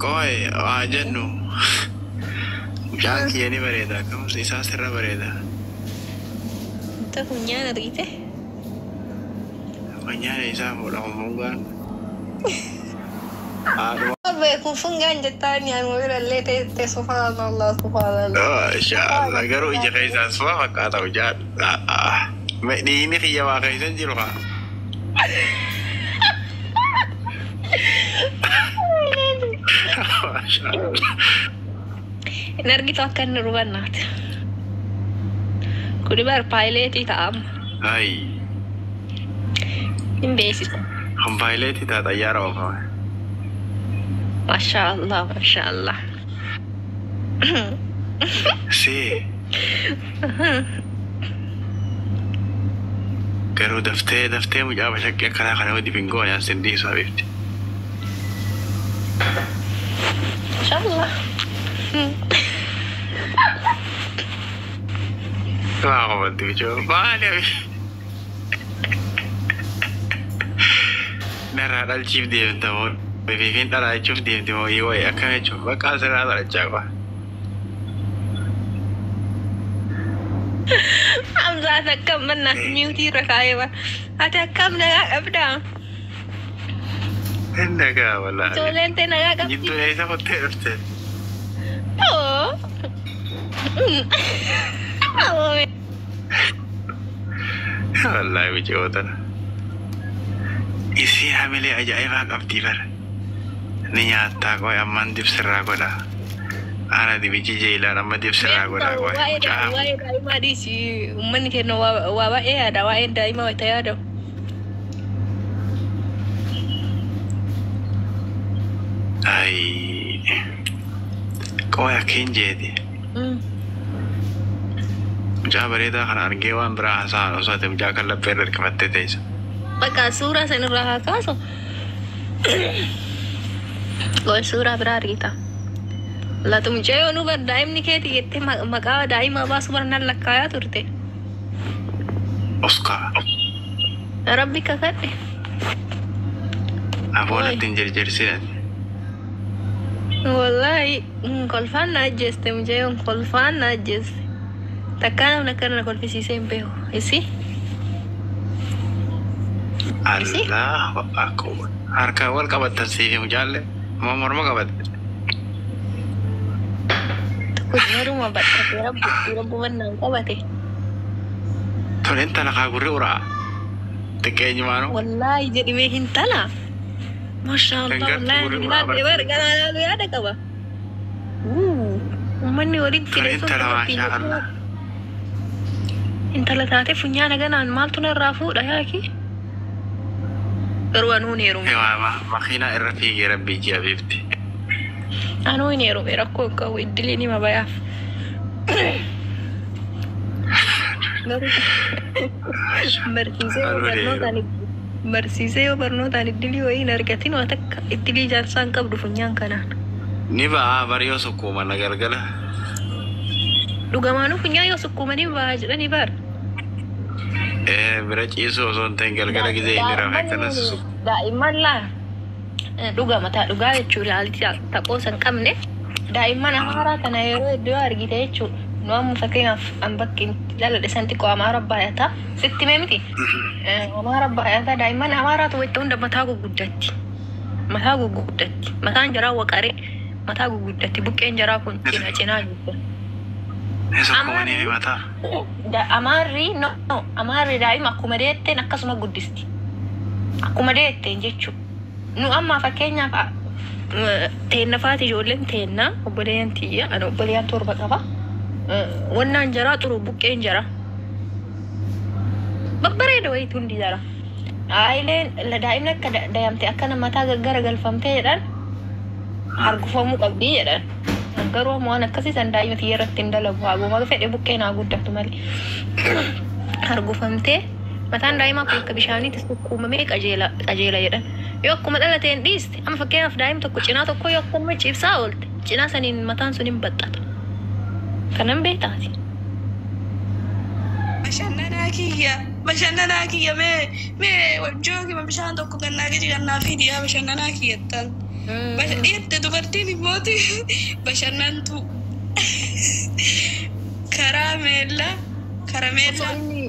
كوي أجنو جاك يعني بريدا كم سيسا سر بريدا أنت فنيان ريته فنيان إيسا ولا همونغان بيكون فنجان جتاني يعني وير اللي سبحان الله سبحان الله إن شاء الله قالوا إجا خيسا سوا فكاتا وجات مديني خيا واخيسا جروها ما شاء الله نرجع توكل نروانات كل بار بايلتي تام هاي إن بيسي هم بايلتي تا طيارة وفا ما شاء الله ما شاء الله سي قالوا دفتي مجابة شكي كلا خنا ودي بنقول يا سندي صاحبتي ما شاء الله ما قبلت بجو بالي نرى الشيف دي انتو بيفين ترى الشيف دي انتو يوي أكمل شوف بكاسر هذا الجوا حمزة كم من ناس ميوتي ركايبة هذا كم نجا أبدا عندك ولا سولين تنجا كم جدو ليس كتير أوه والله بجو ترى isi hamile ajaa'ibaa qabdi bara ni nyaataa qoy ammaan dibsirraa godha ana dibichi jeelaan amma dibsirraa godha qoy waa'ee daa'imaa dhiisi uummanni kenna waa baay'ee yaada waa'ee daa'imaa wayita yaadamu ay qoy akkin jeeti mucaa bareedaa kana argee waan biraa haasa'an osoo ati mucaa kan laphee irra hirkifattee teessa Pakai surah saya nurah kaso. Kau surah berari ta. Lah tu muncul nu berdaim ni keti kete maka daim apa sebenarnya lekaya turte. Oscar. Rabbi kakak. Apa nak tinggal jersey? Wallahi, kolfan najis tu muncul kolfan najis. Takkan nak kena kolfisi sempeho, isi? Allah akbar harka wal kabat tasiri mujalle mau morma kabat takut baru mau baca rabbu menang kabat tuh entah nak agure ura tekenya mana wallahi jadi mehin tala masya Allah wallahi nggak dewer nggak ada kabat mana orang kira entah lah masya Allah entah lah tadi punya naga mal tu nak rafu dah ya ki Ruanu nero. Ewa makina irrafiqi rabbi jabibti. Anu nero berakko kau idili ni mabayaf. Bersiseo berno tani idili wai nargatin watak idili jarsan kab dufunyang kanan. Ni ba vario sukuma nagargala. Duga manu punya yo sukuma ni ba jada ni bar. Berarti isu son tinggal lagi ini ramai karena susu. Daiman lah. Duga mata duga itu realiti tak kosan kam ne. Daiman amara tanah ero dua hari kita itu. Nuam saking ambakin lalu desanti ko amara bayata. Sitti memti. Amara bayata daiman amara tu itu unda mata aku gudati. Mata aku gudati. Mata anjara wakari. Mata aku gudati. Bukan anjara pun cina gitu. Esok ini mata. Amari no amari daim aku medete nakasuma gudisti. Aku medete jechu. Nu amma fakenya fa tenna fati jolen tenna obboleyan tiya ana obboleyan torba qaba. Wannan jara turu bukken jara. Babbare da wai tundi jara. Ailen la daim nak dayamte akana mata gaggara galfamte dan. Argufamu qabdi dan. Garuu mo ana kasi sanda ima tiyara tindala buago maga fede bukke na gudda tumali argufamte matan daima ko kabishani tisukuma me kajela yedan yokuma dala ten dist am fakena f daim to kucina to ko yokuma chief sault cina sanin matan sunin battat kanan betati bashannana kiya me wajjogi ma bishan to ko ganna gidi ganna fidiya bashannana kiya tan Dhiyatte dubartiin immooti bashannantu karameella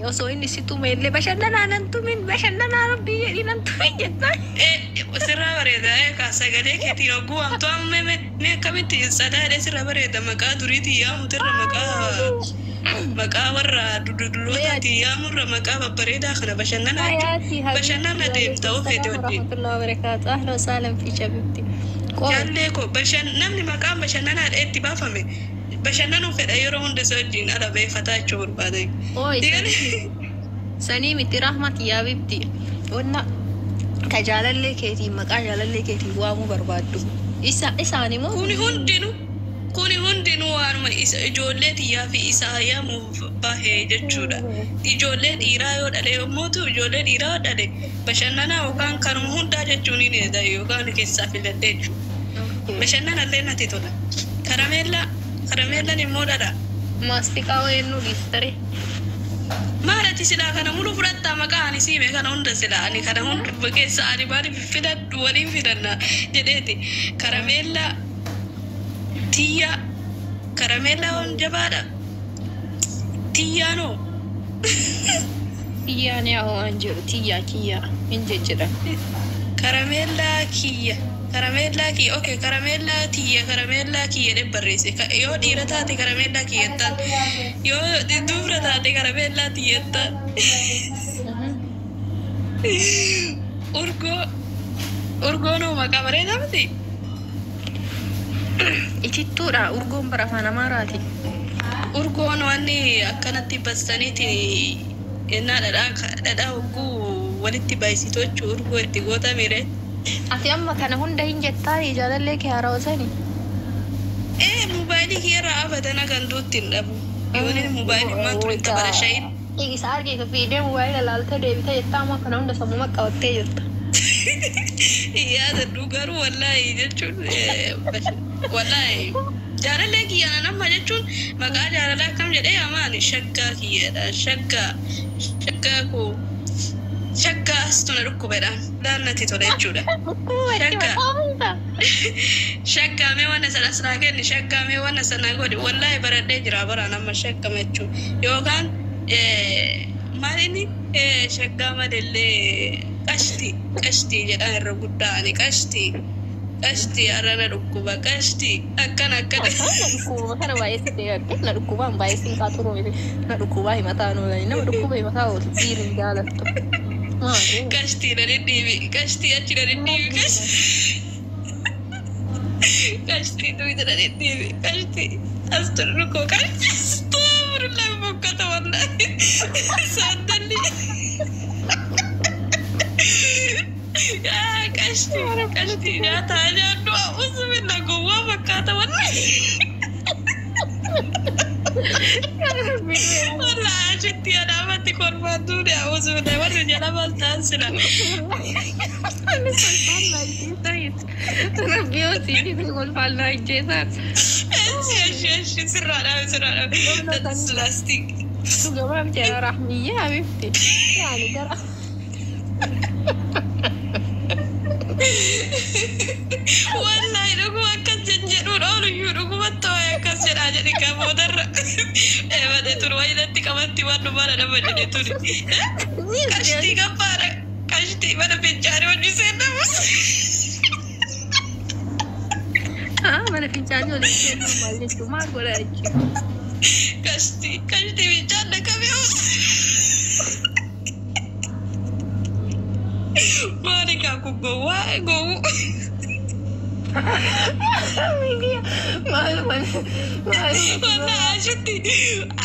osoo inni situ meellee bashannanaa nan tumin bashannanaa rabbii jedhi nan tumin jettaan. sirraa bareeda eegaa sagalee keetii yogguu amtu amma mee akkamitti sadaadhee sirraa bareeda maqaa duriitii yaamutirra maqaa warra dudulootaati yaamurra maqaa babbareedaa kana bashannana deemta ofeete wajjin. Ahlan wasahlan fi shabibti. Jaallee ko namni maqaan bashannanaadha itti baafame. Bashannanuu fedha yeroo hunda isa wajjin ala beeffataa jechuu barbaada. Sanii miti rahmati yaa bibti. Wanna ka jaalallee keetiin maqaa jaalallee keetiin waamuu barbaaddu. Isaani moo? Kuni hundinuu waanuma ijoollee xiyyaa fi isaa yaamuuf bahee jechuudha. Ijoollee dhiiraa yoo dhale yommuu ta'u ijoollee dhiiraa yoo dhale bashannanaa yookaan kanuma hundaa jechuun ni dha yookaan keessaa filadhee jechuudha. Bashannanallee natti tola. Karameellaan immoo dhadha. Maastiqaa wayennuu dhiistare. Maalati silaa kana mulu fudhattaa maqaa ani siime kana hunda silaa ani kana hunda keessa ani maaliif fidadhu waliin fidanna jedheeti. Karameellaa Karameellaa on jabaadha. Tiyyaanoo. Tiyyaan yaa waan jedhu kiyya hin jejjedha. Karameellaa kiyya. Okay, karameellaa kiyya barreesse. Yoo dhiira taate karameellaa kiyyattaan. Yoo dubra taate karameellaa tiyyattaan. Urgoonoo maqaa bareedaa miti. Itittuudha urgoon bara afaan Amaaraati. Urgoon wanni akkanatti bassaniitiin ennaa dhadhaa hogguu walitti baay'isitu jechuun urgoo itti gootamire. Ati amma kana hunda hin jettaan jaalallee kee haara'usani. Mobaayilii kiyarraa afatana kan duutti hin dhabu. Yoon mobaayilii maan ture itti bara shayin. Isa argite fiidee mobaayila laaltee deebitee jettaa amma kana hunda sammuma qabattee jirta. Yaada garuu wallaahi jechuun wallaahi jaalallee kiyyaana nama jechuun maqaa jaalalaa akkam jedhee amaani shaggaa kiyyaadha shaggaa koo shaggaa astuna dhukkubedhaan laannatti tola jechuudha. Shaggaamee wanna sana asirraa kenni shaggaamee wanna sana godhi wallaahi baradhee jira bara nama shaggama jechuun yookaan maalinni shaggaa madellee qashtii jedhaan irra guddaani qashtii arrana dhukkuba qashtii akkana. Dhukkuba kana baay'ee yaadde na dhukkubaan baay'ee sinqaa turuu miti na dhukkubaa himataa noolani nama dhukkuba himataa oolu dhiirin jaalattu. Qashtii na dhidhiibi qashtii achi na dhidhiibi qashtii duwita na dhidhiibi qashtii astur dhukkoo qashtii astuurullee bokkata wallaahi saandalli. Kashti nyaata nyaannu usumina gowwaa fakkaata wallaahi. Wallaahi achitti adaamatti kormaattuun usumina warri jala baltaan sila. Rabbiyo siidii kolfaalnaa ijjeesaan. Eshi sirraadhaa. That's plastic. Sugamaaf jala rahmiyyaa bifti. Yaani gara. Wallahi dhuguma akkas jejjedhuun ooluyyuu dhuguma ta'ee akkas jedhaa jedhi gamoodarra. Eebalee turu wayinatti qabatti waan dhumaadha nama jedhe turi. Qashtii gabbaadha. Qashtii mana fincaanii wajjin seennamus. Mana fincaanii waliin seennamu maal jechuun maal godhaa jechuudha. Qashtii fincaan dhaqabee'us. Monica kugowaa gowu. Wala ashiti.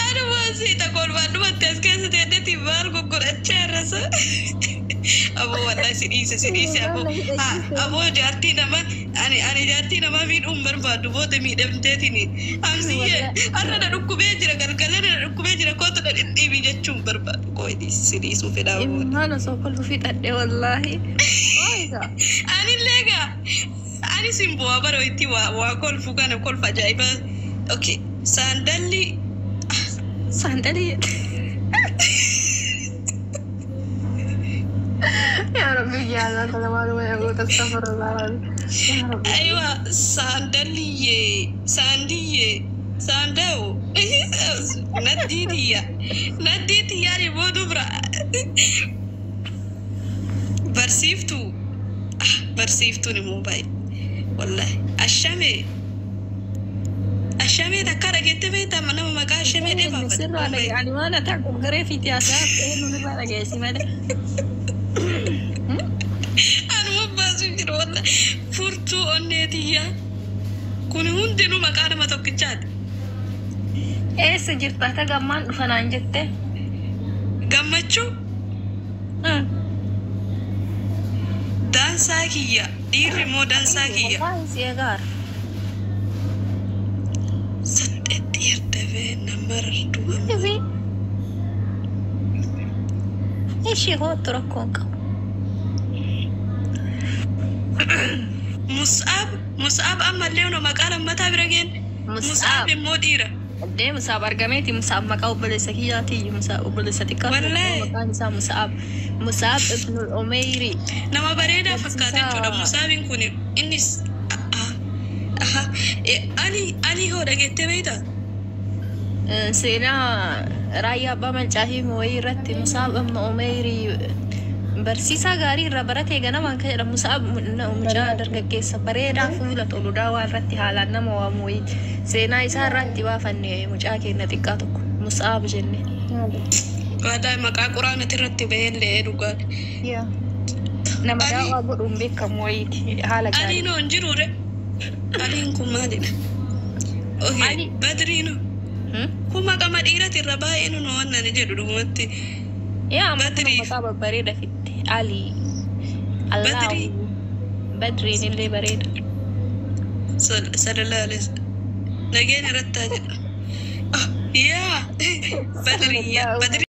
Ada masih tak korban dua tes kes tiada tiba gugur acara. Abo wala sini abo jati nama ani jati nama min umur badu bote mi dem tetini. Amsiye arna dukku bejira galgalana dukku bejira kota dan ini bija cumber badu koi di sini sufida. Mana sokol fit ade wallahi. Ani lega. Ani simbo abaro iti wa kol fugana kol fajaiba. Okay, sandali. Ya Rabbi ya هذا كلام ما يقول السفر أيوة ساندلية ساندو نديتي يعني مو دبرة برسيفتو الموبايل والله الشامي ذكر جت بيتا من ما كان الشامي ده بابا يعني ما أنا تعقب غريفي تياسات إنه نبغى نجاسي ما ده أنا ما بازوجر والله فرتو أنيتيا كوني هندنو مكان ما توكيتشات إيه سجلت تحت جمان فنان جته gammachuu dansaa kiyya dhiirri moo dansaa kiyya سيجار saddeetti yardabee nama rartuu في إيش هو تركونك mus'aab amma leeno maqaan ammataa bira geen mus'aab immoo dhiira دي مصاب أرجمتي مصاب مكاو بلسكياتي مصاب بلساتيكا والله مصاب ابن الأميري nama bareedaa fakkaatee jechuudha musaabiin kun innis ali hoo dhageettee beektaa سينا رايا بمن شاهي مويرتي مصاب ابن أميري برسيسا غاري ربرتي غنا مان كجرا مصاب مجا درغكيس بريدا فولا تولدا والرتي حالنا مواموي سينا يسا رتي وافني مجا كينا تيكاتو مصاب جني هذا مقا قران ترتي بين له دوغا يا نما دا ابدوم بك مويتي حالا علي نو نجروره علي كومادين اوكي بدرينو كوما كما ديرتي رباينو نو نن جدو دومتي يا بدري مصاب بريدة في علي الله بدري اللي بريدة صلى الله عليه وسلم لقينا رتاج يا بدري يا بدري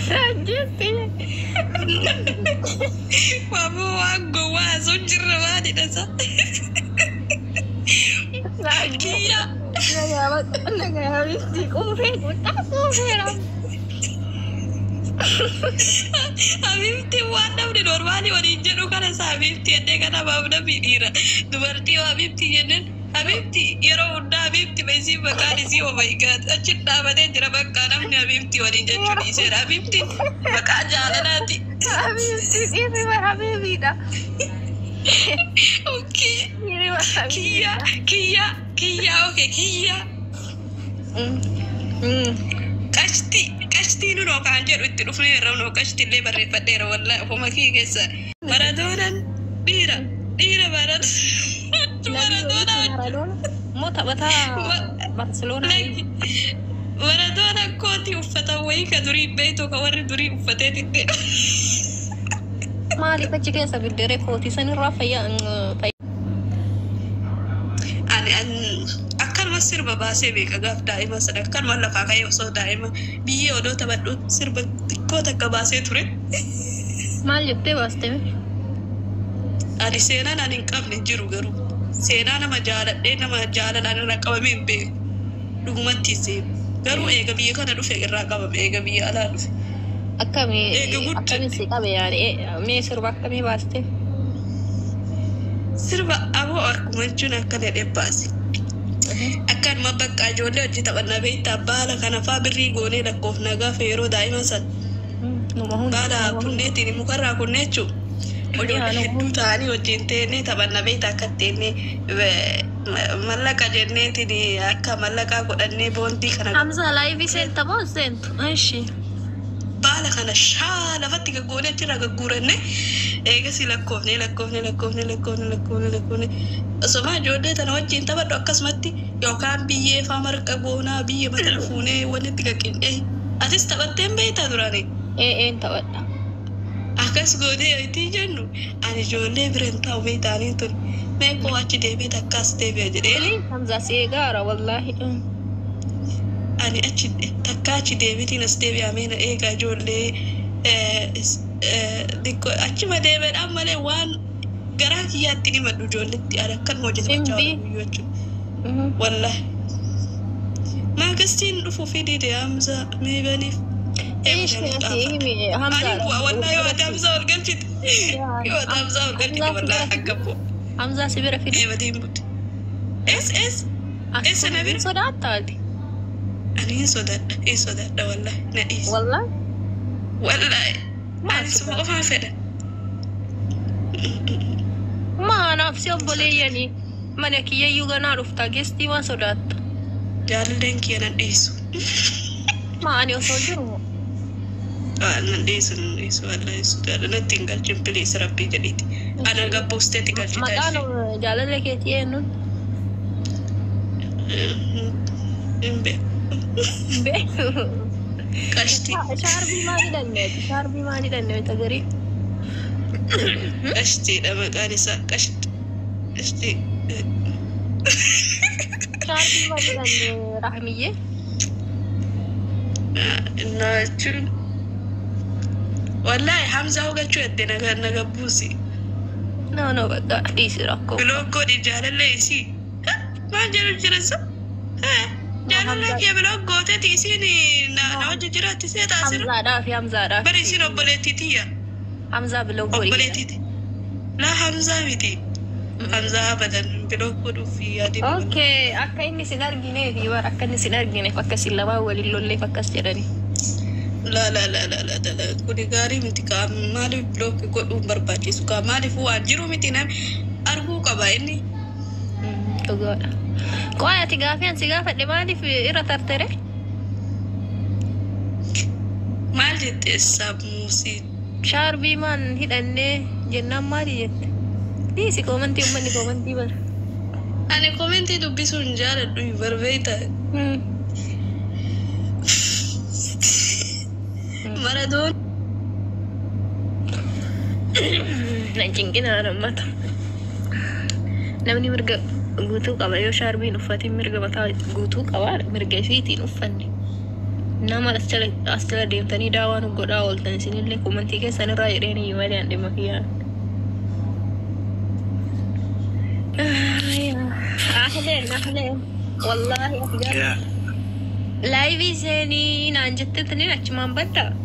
سجلتي بابا واقوا زوجر روادي نسا كيا أنا يا بنتي قومي Habibti waan namni normaali waliin jedhu kanas Habibti jennee kana baafna miidhiira. Dubartii Habibti jenneen Habibti yeroo hundaa Habibti beesii maqaan isii oh my god achi dhaabatee jira bakka namni Habibti waliin jechuun dhiiseera. Habibti maqaa jaalalaati. Habibti dhiirri Habibiidha. Okay. Kiyya okay kiyya. Qashtii nunoo kaan jedhu itti dhufnee irra noo qashtiillee barreeffadheera wallahi ofuma kii keessa Maradoonan dhiira Maradoona moo taphataa Barcelona Maradoona kooti uffata wayii ka durii beeytoo ka warri durii uffatee xiqqee maaliif achi keessa biddere kooti sanirraa fayyaa akkanuma sirba baasee beeka gaaf daa'ima sana akkanuma lafaa ka'ee osoo daa'ima biyyee odoo taphadhu sirba xiqqoo takka baasee ture. Maal jettee baaste? Ani seenaan ani hin qabne jiru garuu seenaa nama jaaladhee nama jaalalaan irraa qabamee hin beeku dhugumatti seenu garuu eega biyya kana dhufe irraa qabame eega biyya alaa dhufe. Akkamii si qabe yaani mee sirba akkamii baaste? Sirba aboo akkuma jechuun akkana dhebbaasi. Akkanuma bakka ijoollee hojii taphannaa beektaa baala kana faa birrii goonee lakkoofnaa gaafa yeroo daa'ima san baala kunneetiin mukarraa kunneechuu ijoollee hedduu ta'anii wajjin teennee taphannaa beektaa akka teennee mallaqa jenneetiin akka mallaqaa godhannee boondii kana. Hamza laayivii seenta moo seentu? Ishi. Baala kana shaa lafatti gaggoonee achirraa gagguurannee eegasi lakkoofne. Osoma ijoollee tana wajjin taphadhu akkasumatti yookaan biyyee faa marqa goonaa biyya mata fuunee wanni itti qaqqin'ee atis taphatteen beektaa duraanii? Een taphadha. Akkas goonee itti jennu ani ijoollee biraan taa'u beektaanii ture meeqoo achi deebee takkaas deebi'a jedhee. Hamza seegaara wallaahi. Ani achi takka achi deebiitiin as deebi'amee na eegaa ijoollee achuma deebiidhaan malee waan garaa kiyyaatti ni maddu ijoolletti ani akkan hojjetachaa oolu jechuudha. Wallahi. Maagastiin dhufuu fi dide Hamza meeqaniif? ايش فيه همزة والله يا همزة والقلت يا همزة والقلت والله حقبو همزة سبيرة في ايه بدين بود اس نبيل صدات تالي أنا صدق ده والله نقيس والله ما اسمه ما فدا ما نفسي أبولي يعني منك يجوا نعرف تاجستي ما صدات جالدين كي أنا نقيسو ما أنا أصدقه أنا نقيسو والله صدق أنا تينغال جنبلي سربي جديد أنا قبوستي تينغال جديد ما قالوا جالد لك يتينون قشتي شاربي ما ندني تقري قشتي لما قال سا قشتي شاربي ما ندني رحمية ناچن والله حمزة هو قال شو يدنا نقبوسي no بقى ديسي راكو بلوكو دي جال ليسي ما جال جلسة جال لك يا بلوكو تيسيني نوجه جرات تسيت أسر حمزة دافي بريسين أبوليتي تيا حمزة بلوكو أبوليتي لا حمزة ميتي حمزة أبدا بلوكو في يدي اوكي akka inni sin argine fi war akka inni sin argine fakkas lama walin lolle fakkas jedhani لا كوني غاري متي كمالي بلوك قدوم برباديسو كمالي فو أجرو متي نام أرجو كبايني تقول كويا تجافين سجافة لمالي في إيرا ترتري مالي تساب موسي شاربي من هيدني جنان مالي جت دي كومنتي أمني كومنتي بس أنا كومنتي دبيسو نجار دوي بربيتا مارادون نجينا أنا مات نمني مرجع قوتو كبايو شاربي نفاتي مرجع بتاع قوتو كبار مرجع فيتي نفني نما أستل ديم تاني داوان وقدا أول تنسين اللي كومنتي كيسان راي ريني يمالي عندي مكيان أهلين والله أفجر لايفي سيني نانجت تنين أجمان بدا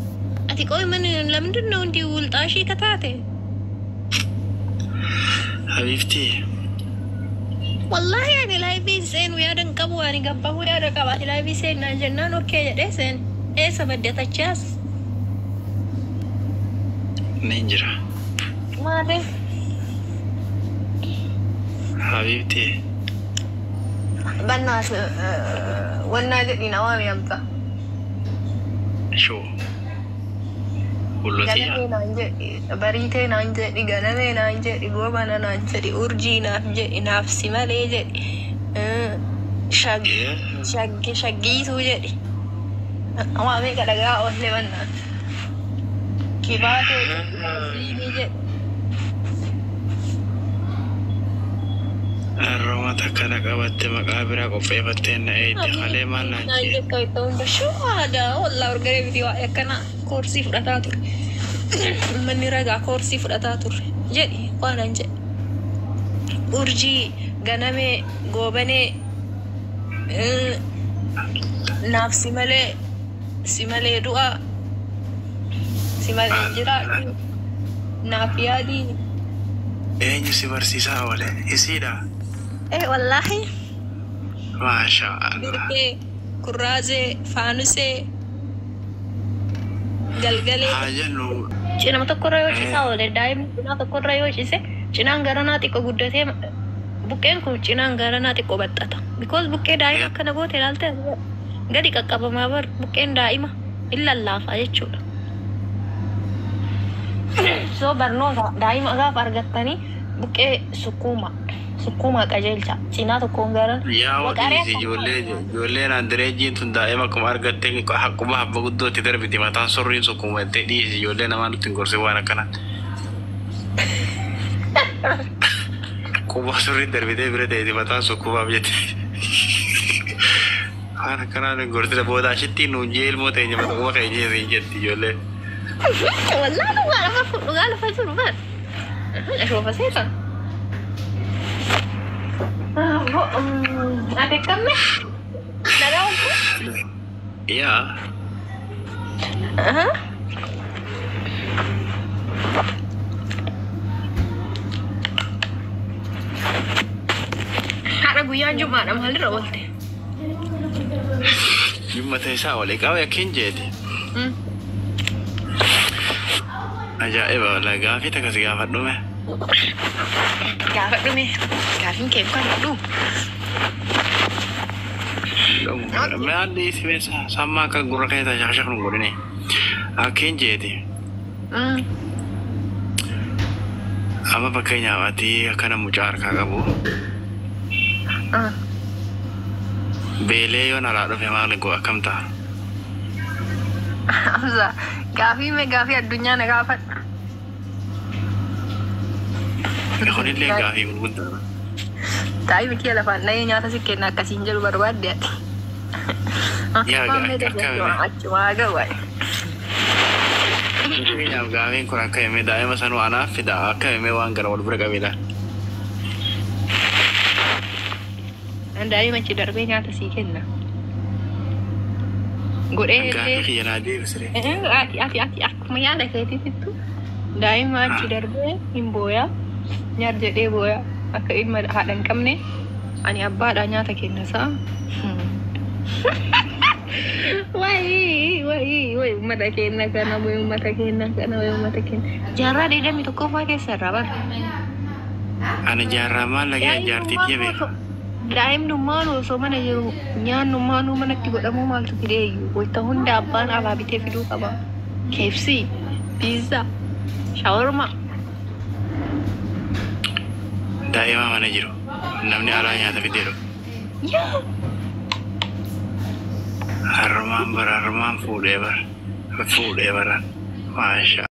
أتي قوي من لمدن نوندي ولطاشي كتاتي حبيبتي والله يعني لايفي سين ويا دنقبو يعني قبه ويا رقباتي لايفي سين نانجنان أوكي جدي سين إيه سبدي تجاس نينجرا ما أدري حبيبتي بناس والنادي نوامي يبقى شو ganame naan jedhi bariitee naan jedhi ganamee naan jedhi goobana naan jedhi urjii naaf jedhi naaf si malee jedhi shaggiituu jedhi waa meeqa dhagaa oollee bannaan kibaatee ziinii jedhi Roma takana qabatte maqabira qopheeffattee na eedde malee maal naan jettu itti hunda shuhaada wallah urgaree biti waa akkana koorsii fudhataa ture manni ragaa koorsii fudhataa ture jedhi waanan jedhe urjii ganamee goobanee naaf si malee du'a si malee jiraadhu naaf yaadii eenyu si barsiisaa oole isiidha والله ما شاء الله بركي كرازة فانوسة قلقلي حاجة لو جينا ما تقول رأيو شيء ساول دايم جينا تقول رأيو شيء جينا عندنا تيكو قدرتي بوكين كم جينا عندنا تيكو بتاتا because بوكين دايم كنا بوت هلالته قدي كأبا ما بر بوكين دايم إلا الله فاجتشو so برنو دايم أغا فرقتني بوكين سكوما كجيلتا سيناتو كونغران يا ودي جولي نادريجي تندا إما كم أرجعتني حكومة حبقودو تدري بدي ما تنصرين سكوما تدي جولي نما نتنقر سوانا كنا كوما سورين دربي ده برده دي ما تنسكوما بيجي أنا كنا نقول ترى بودا شتي نونجيل مو تيجي ما تقوم كيجي رينجت جولي والله لو قال فجر بس أشوف بسيطة أتكلم؟ نراهم؟ يا Ada guyaan Jumaadha maalirra oolte? Jummata isaa olee qaba yakkiin jeeti. Ajaa'iba wala gaafii takkas gaafadhume. Gaafadhume. Gaafiin kee kan dhuu. Maalli isi beesa sammaa akka gurra keessa shaqshaq nu godhine. Akkiin jeeti. Amma fakkeenyaaf ati akkana mucaa harkaa qabu. Beelee yoo nalaa dhufe maal goo akkam ta'a? Amsa gaafii addunyaa na gaafadha. Kunillee gaafii gurguddaadha. Taa'ii miti lafaan dhahee nyaata si kenna akkasiin jedhu barbaadde ati. Achumaa gawaa. Fakkeenyaaf gaafiin kun akka himee daa'ima sanuu anaaf fida akka himee waan gara wal bira qabeedha. Daa'ima achi darbee nyaata sii kenna. Godhee gaafii kiyyanaa deebisire. Ati akkuma yaada keetiittu daa'ima achi darbee hin booyaa nyaar jedhee booyaa akka ilma haadha hin qabne ani abbaadhaa nyaata kenna isaa. Wayii uummata kenna kana uummata kenna. Jaarraa 21ffaa keessa irraa bara. Ana jaarraa maal lagee jaartii biyya beeku. Daa'imnummaan osoo mana jiru nyaannummaanuu manatti godhamuu maaltu fidee iyyuu wayita hunda abbaan alaa bitee fiduu qaba. KFC, pizza, shawarma. Daa'ima mana jiru namni alaa nyaata fidee dhufu. Harmaan fuudhee bara. Maasha.